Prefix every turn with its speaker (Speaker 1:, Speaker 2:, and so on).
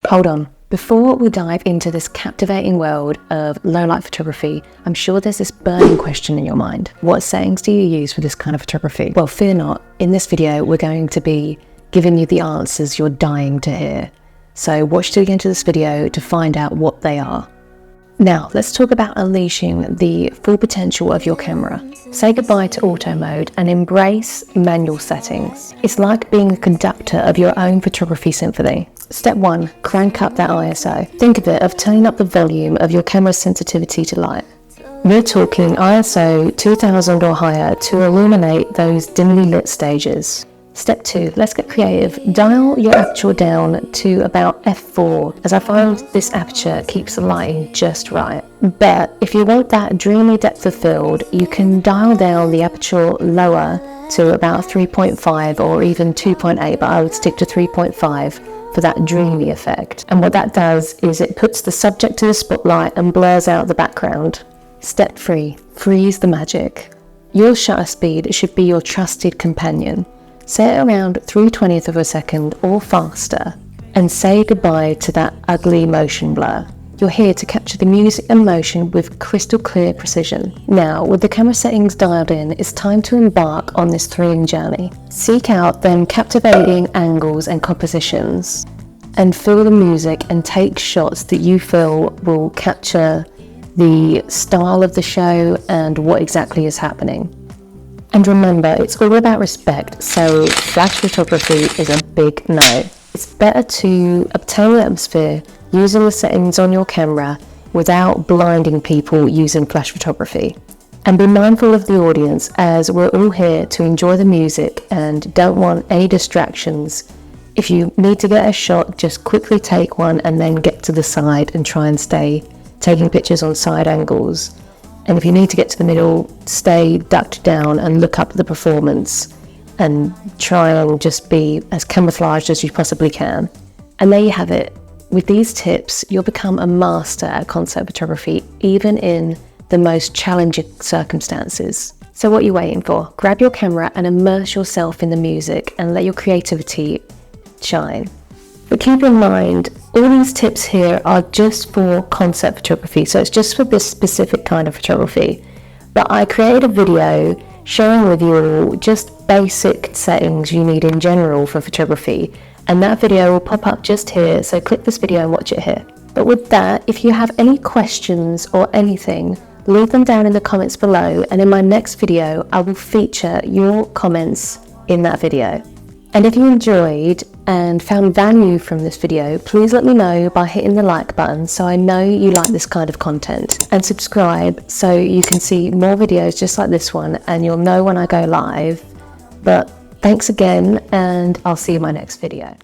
Speaker 1: Hold on. Before we dive into this captivating world of low light photography, I'm sure there's this burning question in your mind. What settings do you use for this kind of photography? Well, fear not. In this video, we're going to be giving you the answers you're dying to hear. So watch till the end of this video to find out what they are. Now, let's talk about unleashing the full potential of your camera. Say goodbye to auto mode and embrace manual settings. It's like being a conductor of your own photography symphony. Step 1, crank up that ISO. Think of it of turning up the volume of your camera's sensitivity to light. We're talking ISO 2000 or higher to illuminate those dimly lit stages. Step 2, let's get creative. Dial your aperture down to about f4, as I find this aperture keeps the lighting just right. But if you want that dreamy depth of field, you can dial down the aperture lower to about 3.5 or even 2.8, but I would stick to 3.5 for that dreamy effect. And what that does is it puts the subject to the spotlight and blurs out the background. Step 3, freeze the magic. Your shutter speed should be your trusted companion. Set it around 3/20th of a second or faster and say goodbye to that ugly motion blur. You're here to capture the music and motion with crystal clear precision. Now, with the camera settings dialed in, it's time to embark on this thrilling journey. Seek out them captivating angles and compositions and feel the music and take shots that you feel will capture the style of the show and what exactly is happening. And remember, it's all about respect, so flash photography is a big no. It's better to obtain the atmosphere using the settings on your camera without blinding people using flash photography. And be mindful of the audience, as we're all here to enjoy the music and don't want any distractions. If you need to get a shot, just quickly take one and then get to the side and try and stay taking pictures on side angles. And if you need to get to the middle, stay ducked down and look up the performance and try and just be as camouflaged as you possibly can. And there you have it. With these tips, you'll become a master at concept photography, even in the most challenging circumstances. So what are you waiting for? Grab your camera and immerse yourself in the music and let your creativity shine. But keep in mind, all these tips here are just for concept photography, so it's just for this specific kind of photography. But I created a video sharing with you just basic settings you need in general for photography, and that video will pop up just here, so click this video and watch it here. But with that, if you have any questions or anything, leave them down in the comments below, and in my next video I will feature your comments in that video. And if you enjoyed and found value from this video, please let me know by hitting the like button so I know you like this kind of content, and subscribe so you can see more videos just like this one and you'll know when I go live. But thanks again, and I'll see you in my next video.